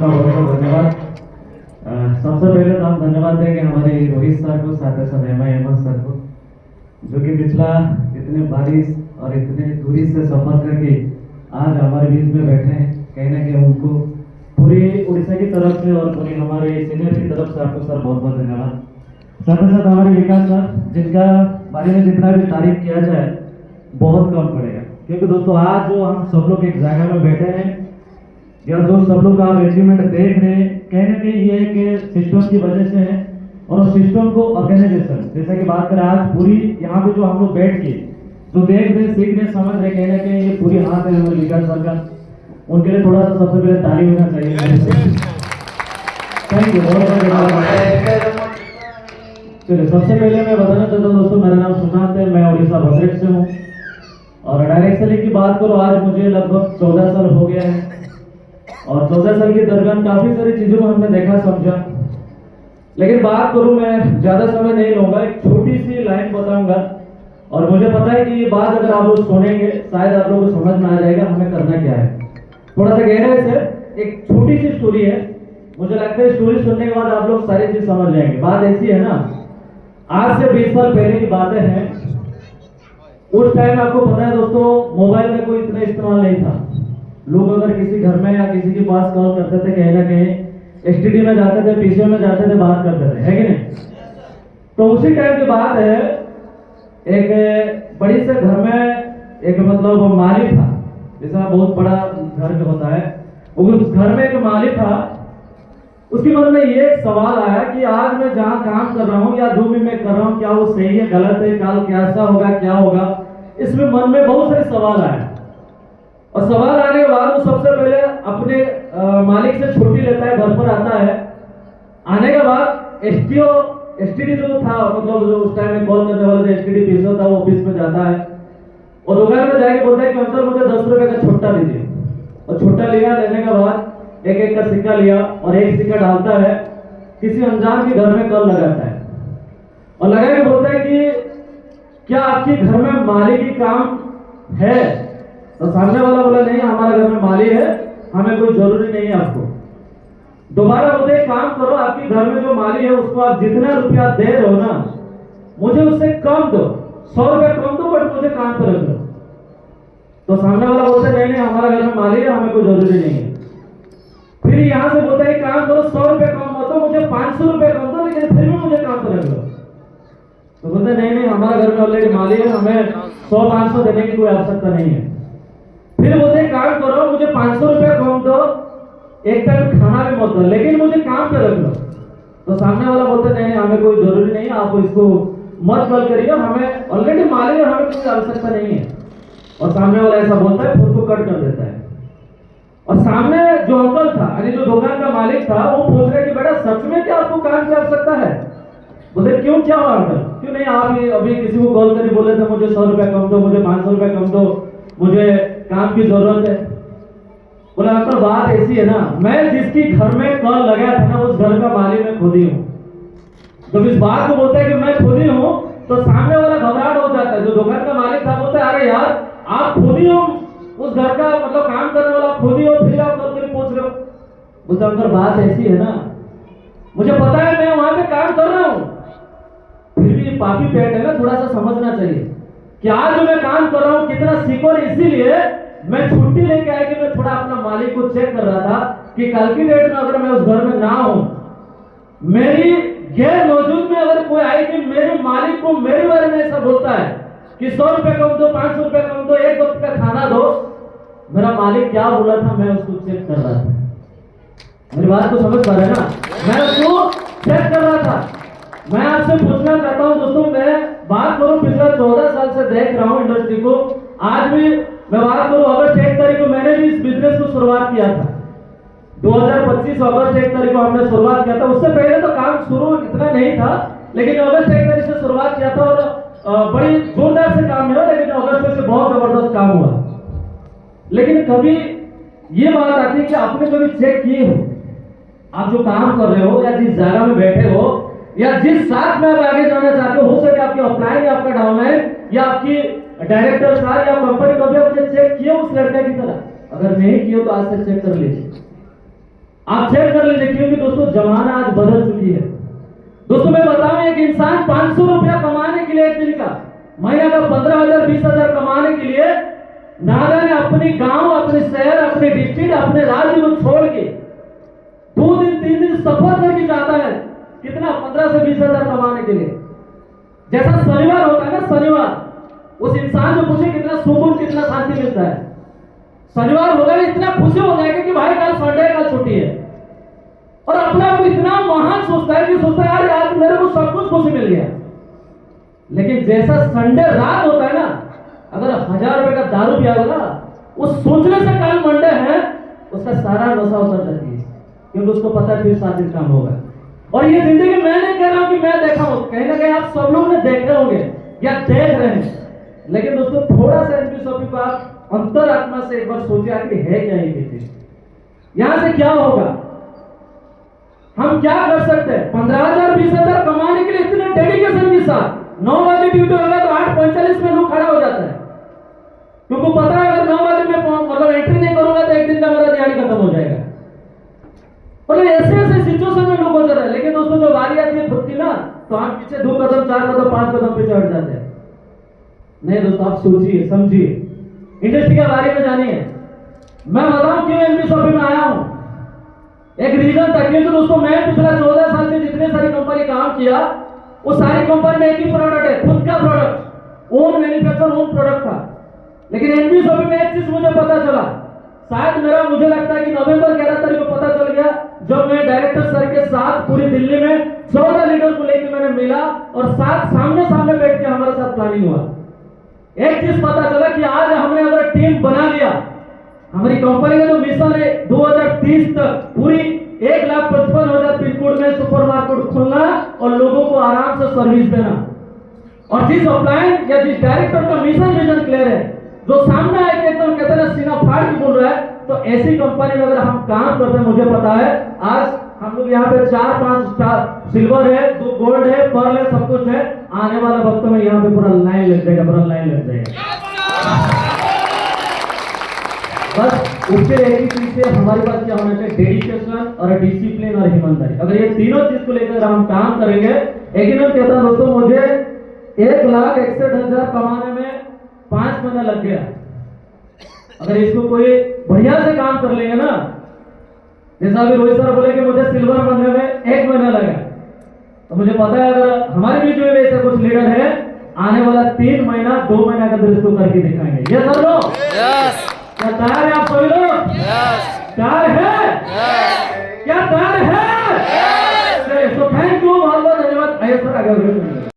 आपका बहुत बहुत धन्यवाद। सबसे पहले तो हम धन्यवाद देंगे हमारे रोहित सर को, साथ ही साथ अहमद सर को, जो कि पिछला इतने बारिश और इतने दूरी से सफर करके आज हमारे बीच में बैठे हैं। कहीं ना कहीं उनको पूरी उड़ीसा की तरफ से और पूरी हमारे सीनियर की तरफ से आपको सर बहुत बहुत धन्यवाद। साथ ही साथ हमारे विकास सर, जिनका बारे में जितना भी तारीफ किया जाए बहुत कम पड़ेगा, क्योंकि दोस्तों आज जो हम सब लोग एक जगह में बैठे हैं या जो सब लोग आप अचीवमेंट देख रहे हैं, कहीं ना कहीं ये एक सिस्टम की वजह से है। और सिस्टम को ऑर्गेनाइजेशन, जैसा कि बात करें आज पूरी यहाँ पे जो हम लोग बैठ के जो देख रहे, सीख रहे, समझ रहे, कहीं ना कहीं ये पूरी हाथ है हमारे विकास सर का। उनके लिए थोड़ा सा सबसे पहले ताली होना चाहिए। थैंक यू, बहुत बहुत धन्यवाद। चलिए, सबसे पहले मैं बताना चाहता हूँ दोस्तों, मेरा नाम सुशांत है, मैं उड़ीसा भद्रक से हूँ। और डायरेक्ट सेलिंग की बात करो, आज मुझे लगभग 14 साल हो गया है। और 14 साल के दरमियान काफी सारी चीजों को हमने देखा, समझा। लेकिन बात करूं, मैं ज्यादा समय नहीं लूंगा, एक छोटी सी लाइन बताऊंगा। और मुझे पता है कि ये बात अगर आप लोग सुनेंगे शायद आप लोगों को समझ में आ जाएगा हमें करना क्या है। थोड़ा सा गहराई से एक छोटी सी स्टोरी है, मुझे लगता है स्टोरी सुनने के बाद आप लोग सारी चीज समझ जाएंगे। बात ऐसी है ना, आज से 20 साल पहले की बातें हैं। उस टाइम आपको पता है दोस्तों, मोबाइल का कोई इतना इस्तेमाल नहीं था। लोग अगर किसी घर में या किसी के पास कॉल करते थे, कहीं ना कहीं एसटीडी में जाते थे, पीसीओ में जाते थे, बात करते थे, है कि नहीं। तो उसी टाइम की बात है, एक बड़ी से घर में एक मतलब माली था, जैसा बहुत बड़ा घर होता है, उस घर में एक माली था। उसके मन में ये सवाल आया कि आज मैं जहाँ काम कर रहा हूँ या जो भी मैं कर रहा हूँ, क्या वो सही है, गलत है, कल कैसा होगा, क्या होगा। इसमें मन में बहुत सारे सवाल आए। और सवाल आने के बाद वो सबसे पहले अपने मालिक से छुट्टी लेता है, घर पर आता है। आने के बाद एसटीडी जो था, मतलब जो उस टाइम में कॉल करने वाला जो एसटीडी पीसीओ था, वो ऑफिस में जाता है और दुकान में जाके बोलता है कि अंकल मुझे 10 रुपए का छुट्टा दीजिए। और छुट्टा लिया, लेने के बाद एक एक का सिक्का लिया और एक सिक्का डालता है, किसी अनजान के घर में कॉल लगाता है और लगा के बोलता है कि क्या आपके घर में माली की काम है। तो सामने वाला बोला नहीं, हमारे घर में माली है, हमें कोई जरूरी नहीं है आपको। दोबारा बोलते एक काम करो, आपके घर में जो माली है उसको आप जितना रुपया दे रहे हो ना, मुझे उससे कम दो, 100 रुपया कम दो, बट मुझे काम पर रख दो। तो सामने वाला बोलते नहीं नहीं, हमारे घर में माली है, हमें कोई जरूरी नहीं है। फिर यहां से बोलता है काम करो, 100 रुपया कम मत दो, मुझे 500 रुपया कम दो, लेकिन फिर भी मुझे काम पर रख दो। तो बोलते नहीं नहीं, हमारे घर में ऑलरेडी माली है, हमें 100-500 देने की कोई आवश्यकता नहीं है। फिर बोलते काम करो, मुझे 500 रुपया कम दो, एक टाइम खाना भी मत दो, लेकिन मुझे काम पे रख लो। तो सामने वाला बोलते नहीं, हमें कोई जरूरी नहीं है, आप इसको मत कॉल करिए, हमें ऑलरेडी मालिक है, हमें कोई आवश्यकता नहीं है। और सामने वाला ऐसा बोलता है, फोन को कट कर देता है। और सामने जो अंकल था, यानी जो दुकान का मालिक था, वो पूछ रहे कि बेटा सच में क्या आपको काम की आवश्यकता है। बोले क्यों, क्या हुआ अंकल, क्यों नहीं, आप अभी किसी को कॉल करके बोले थे मुझे 100 रुपया कम दो, मुझे 500 रुपया कम दो, मुझे काम की जरूरत है। बोला अंकल बात ऐसी है ना, मैं जिसकी घर में कॉल लगाया था ना, उस घर का मालिक मैं खुद ही हूँ। जब इस बात को बोलता है कि मैं खुद ही हूँ, तो सामने वाला घबराहट हो जाता है। जो दुकान का मालिक था बोलता है अरे यार आप खुद ही हो, उस घर का मतलब काम करने वाला खुद ही हो, फिर आप कॉल करके पूछ रहे हो। बोलता अंकल बात ऐसी है ना, मुझे पता है मैं वहां पे काम कर रहा हूँ, फिर भी पापी पेट है ना, थोड़ा सा समझना चाहिए कि आज जो मैं काम कर रहा हूँ कितना सिक्योर। इसीलिए मैं छुट्टी लेके आया कि मैं थोड़ा अपना मालिक को चेक कर रहा था कि कल की डेट में अगर मैं उस घर में ना हूं, मेरी गैर मौजूद में अगर कोई आए कि मेरे मालिक को मेरे बारे में ऐसा बोलता है कि 100 रुपया कम दो, 500 रुपया कम दो, एक वक्त का खाना दो, मेरा मालिक क्या बोला था मैं उसको चेक कर रहा था। मेरी बात को समझ पा रहे ना, मैं उसको चेक कर रहा था। मैं आपसे पूछना चाहता हूं दोस्तों, मैं बात करूं पिछला 14 साल से देख रहा हूं इंडस्ट्री को। आज भी मैं बात करूं, अगस्त 1 तारीख को मैंने भी इस बिजनेस को शुरुआत किया था। 2025 अगस्त 1 तारीख को हमने शुरुआत किया था। उससे पहले तो काम शुरू इतना नहीं था, लेकिन अगस्त 1 तारीख से शुरुआत किया था और बड़ी जोरदार से काम हुआ, लेकिन अगस्त से बहुत जबरदस्त काम हुआ। लेकिन कभी ये बात आती है कि आपने कभी चेक किए हो, आप जो काम कर रहे हो या जिस जगह में बैठे हो या जिस साथ में आप आगे जाना चाहते हो सके आपकी ऑफलाइन या आपका डाउनलाइन या आपकी डायरेक्टर साहब या कंपनी कभी आपने चेक किया उस लड़के की तरह? अगर नहीं किया तो आज से चेक कर लीजिए। आप चेक कर लीजिए, क्योंकि दोस्तों जमाना आज बदल चुकी है। दोस्तों मैं बताऊं, एक इंसान 500 रुपया कमाने के लिए एक दिन का, महीना का 15,000 20,000 कमाने के लिए नागा ने अपने गांव, अपने शहर, अपने डिस्ट्रिक्ट, अपने राज्य को छोड़ के 2 दिन 3 दिन सफर करके जाता है। कितना? 15 से 20,000 कमाने के लिए। जैसा शनिवार होता है ना, शनिवार, उस इंसान से पूछे कितना सुकून, कितना शांति मिलता है। शनिवार होगा इतना खुशी हो जाएगा कि भाई कल संडे, कल छुट्टी है, और अपने आप को इतना महान सोचता है कि सोचता है यार आज मेरे को सब कुछ खुशी मिल गया। लेकिन जैसा संडे रात होता है ना, अगर 1000 रुपए का दारू पिया होगा, उस सोचने से कल मंडे है, उसका सारा नशा उतर जाती है, क्योंकि उसको पता है फिर 7 दिन काम होगा। और ये जिंदगी मैं नहीं कह रहा हूं कि मैं देखा हूं, कहीं ना कहीं आप सब लोग ने देखे होंगे या देख रहे हैं। लेकिन दोस्तों थोड़ा सा एमपी शॉपिंग को आप अंतरात्मा से एक बार सोचिए, आखिर है क्या ये चीज, यहां से क्या होगा, हम क्या कर सकते हैं। 15,000 20,000 कमाने के लिए इतने डेडिकेशन के साथ 9 बजे ड्यूटी होगा तो 8:45 में लोग खड़ा हो जाता है, क्योंकि पता है अगर 9 बजे में मतलब एंट्री नहीं करूंगा तो एक दिन का मेरा दिहाड़ी खत्म हो जाएगा। और ऐसे ऐसे सिचुएशन में लोग गुजर रहे हैं। लेकिन दोस्तों जो बारी आती है खुद की ना, तो आप पीछे 2 कदम 4 कदम 5 कदम पे चढ़ जाते हैं। नहीं दोस्तों, आप सोचिए समझिए, इंडस्ट्री के बारे में जानिए। मैं बताऊं क्यों एमपी शॉपिंग में आया हूं। एक रीजन था, क्योंकि दोस्तों मैं पिछला 14 साल से जितने सारी कंपनी काम किया, वो सारी कंपनी में एक ही प्रोडक्ट है, खुद का product, own manufacture own product था। लेकिन एमपी शॉपिंग में एक चीज मुझे पता चला, शायद मुझे लगता है कि नवंबर 11 तारीख को पता चल गया, जब मैं डायरेक्टर सर के साथ पूरी दिल्ली में 14 लीडर को लेकर मैंने मिला और साथ सामने सामने बैठ के हमारे साथ प्लानिंग हुआ। एक चीज पता चला कि आज हमने अगर टीम बना लिया, हमारी कंपनी का जो मिशन है 2030 तक पूरी 1,55,000 पिन कोड में सुपरमार्केट खोलना और लोगों को आराम से सर्विस देना। और जिस अपलाइन या जिस डायरेक्टर का मिशन विजन क्लियर है, जो सामने आए एकदम कहते हैं सीना फाड़ के बोल रहा है, तो ऐसी कंपनी में अगर हम काम करते हैं, मुझे पता है आज हम लोग यहाँ पे 4-5 स्टार सिल्वर है, 2 गोल्ड है, पर्ल है, सब कुछ है। आने वाले वक्त में यहाँ पे पूरा लाइन लग जाएगा, पूरा लाइन लग जाएगा। बस उसके एक ही चीज से हमारे पास क्या होना चाहिए, डेडिकेशन और डिसिप्लिन और ईमानदारी। अगर ये तीनों चीज को लेकर हम काम करेंगे, एक दिन कहता हूं दोस्तों, मुझे 1,61,000 कमाने में 5 महीना लग गया। अगर इसको कोई बढ़िया से काम कर लेंगे ना, जैसा अभी रोहित सर बोले कि मुझे सिल्वर बनने में 1 महीना लगा, तो मुझे पता है अगर हमारे बीच में ऐसे कुछ लीडर है, आने वाला 3 महीना 2 महीना का दृश्य को करके दिखाएंगे। ये सर लो क्या तैयार है आप सभी लोग? तैयार है? क्या तैयार है? तो थैंक यू, बहुत बहुत धन्यवाद। आइए सर आगे।